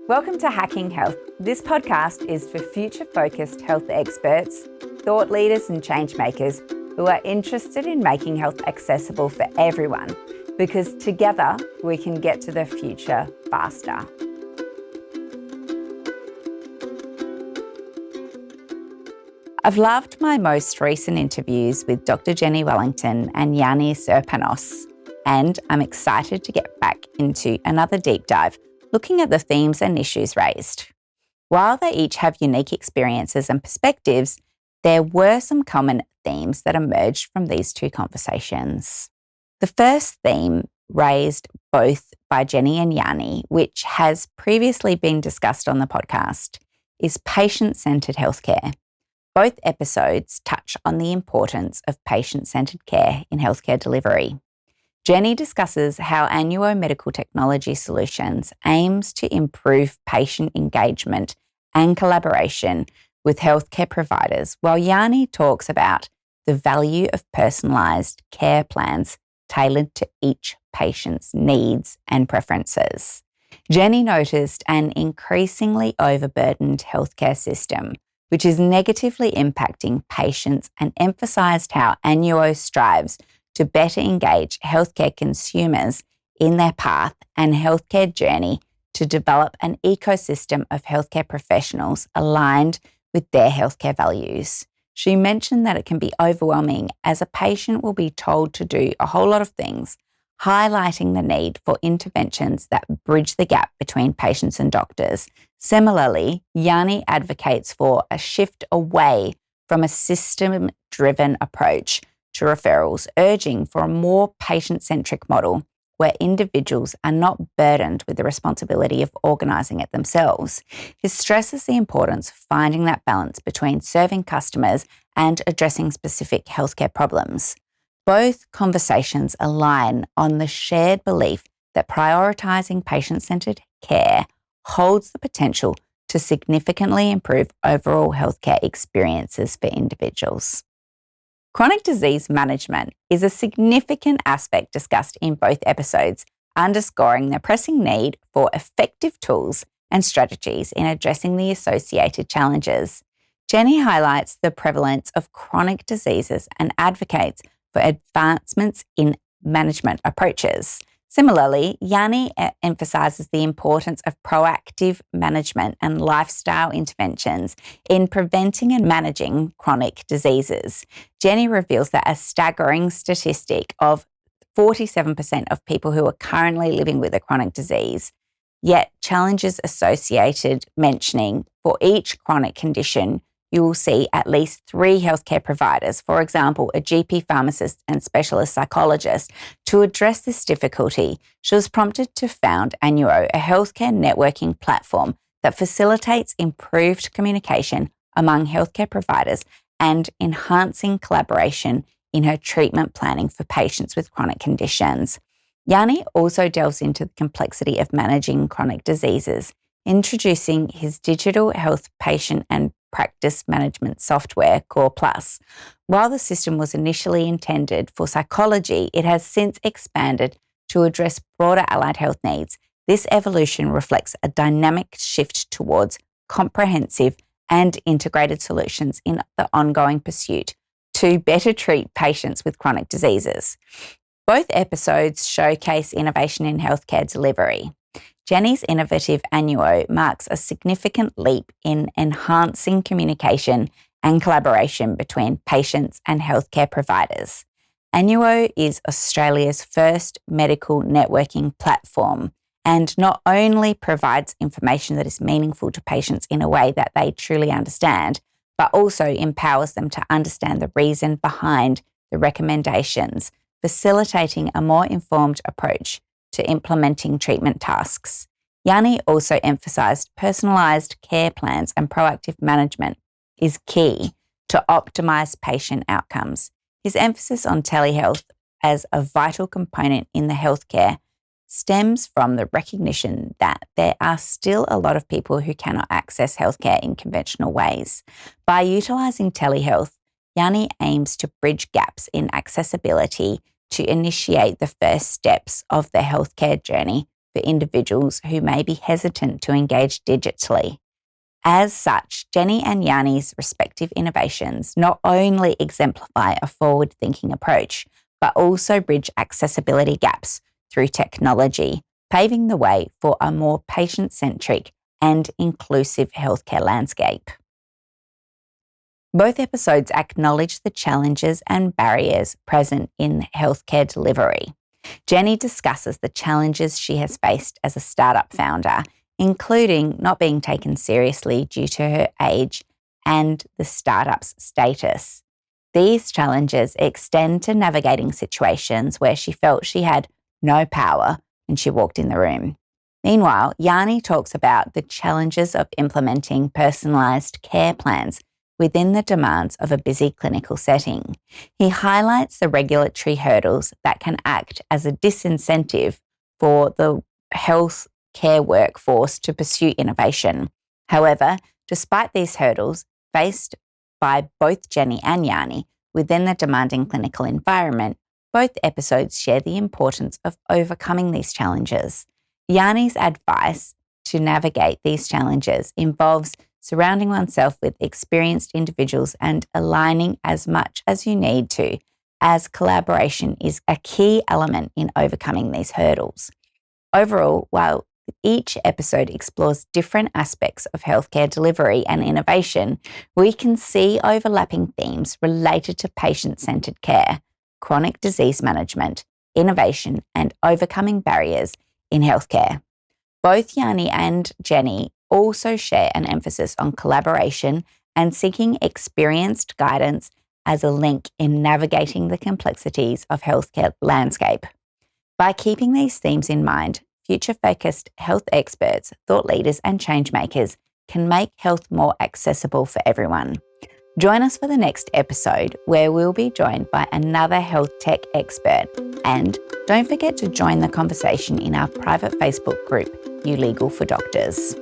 Welcome to Hacking Health. This podcast is for future-focused health experts, thought leaders and change makers who are interested in making health accessible for everyone, because together we can get to the future faster. I've loved my most recent interviews with Dr. Jenny Wellington and Yanni Serpanos, and I'm excited to get back into another deep dive looking at the themes and issues raised. While they each have unique experiences and perspectives, there were some common themes that emerged from these two conversations. The first theme raised both by Jenny and Yanni, which has previously been discussed on the podcast, is patient-centred healthcare. Both episodes touch on the importance of patient-centred care in healthcare delivery. Jenny discusses how Annuo Medical Technology Solutions aims to improve patient engagement and collaboration with healthcare providers, while Yanni talks about the value of personalised care plans tailored to each patient's needs and preferences. Jenny noticed an increasingly overburdened healthcare system, which is negatively impacting patients, and emphasised how Annuo strives to better engage healthcare consumers in their path and healthcare journey to develop an ecosystem of healthcare professionals aligned with their healthcare values. She mentioned that it can be overwhelming as a patient will be told to do a whole lot of things, highlighting the need for interventions that bridge the gap between patients and doctors. Similarly, Yanni advocates for a shift away from a system-driven approach to referrals, urging for a more patient-centric model where individuals are not burdened with the responsibility of organising it themselves. He stresses the importance of finding that balance between serving customers and addressing specific healthcare problems. Both conversations align on the shared belief that prioritising patient-centred care holds the potential to significantly improve overall healthcare experiences for individuals. Chronic disease management is a significant aspect discussed in both episodes, underscoring the pressing need for effective tools and strategies in addressing the associated challenges. Jenny highlights the prevalence of chronic diseases and advocates for advancements in management approaches. Similarly, Yanni emphasises the importance of proactive management and lifestyle interventions in preventing and managing chronic diseases. Jenny reveals that a staggering statistic of 47% of people who are currently living with a chronic disease, yet challenges associated mentioning for each chronic condition, you will see at least 3 healthcare providers, for example, a GP pharmacist and specialist psychologist. To address this difficulty, she was prompted to found Annuo, a healthcare networking platform that facilitates improved communication among healthcare providers and enhancing collaboration in her treatment planning for patients with chronic conditions. Yanni also delves into the complexity of managing chronic diseases, introducing his digital health patient and practice management software, Core Plus. While the system was initially intended for psychology, it has since expanded to address broader allied health needs. This evolution reflects a dynamic shift towards comprehensive and integrated solutions in the ongoing pursuit to better treat patients with chronic diseases. Both episodes showcase innovation in healthcare delivery. Jenny's innovative Annuo marks a significant leap in enhancing communication and collaboration between patients and healthcare providers. Annuo is Australia's first medical networking platform and not only provides information that is meaningful to patients in a way that they truly understand, but also empowers them to understand the reason behind the recommendations, facilitating a more informed approach to implementing treatment tasks. Yanni also emphasised personalised care plans and proactive management is key to optimise patient outcomes. His emphasis on telehealth as a vital component in the healthcare stems from the recognition that there are still a lot of people who cannot access healthcare in conventional ways. By utilising telehealth, Yanni aims to bridge gaps in accessibility to initiate the first steps of the healthcare journey for individuals who may be hesitant to engage digitally. As such, Jenny and Yanni's respective innovations not only exemplify a forward-thinking approach, but also bridge accessibility gaps through technology, paving the way for a more patient-centric and inclusive healthcare landscape. Both episodes acknowledge the challenges and barriers present in healthcare delivery. Jenny discusses the challenges she has faced as a startup founder, including not being taken seriously due to her age and the startup's status. These challenges extend to navigating situations where she felt she had no power when she walked in the room. Meanwhile, Yanni talks about the challenges of implementing personalised care plans within the demands of a busy clinical setting. He highlights the regulatory hurdles that can act as a disincentive for the health care workforce to pursue innovation. However, despite these hurdles faced by both Jenny and Yanni within the demanding clinical environment, both episodes share the importance of overcoming these challenges. Yanni's advice to navigate these challenges involves surrounding oneself with experienced individuals and aligning as much as you need to, as collaboration is a key element in overcoming these hurdles. Overall, while each episode explores different aspects of healthcare delivery and innovation, we can see overlapping themes related to patient-centred care, chronic disease management, innovation, and overcoming barriers in healthcare. Both Yanni and Jenny also share an emphasis on collaboration and seeking experienced guidance as a link in navigating the complexities of healthcare landscape. By keeping these themes in mind, future-focused health experts, thought leaders, and changemakers can make health more accessible for everyone. Join us for the next episode, where we'll be joined by another health tech expert. And don't forget to join the conversation in our private Facebook group, You Legal for Doctors.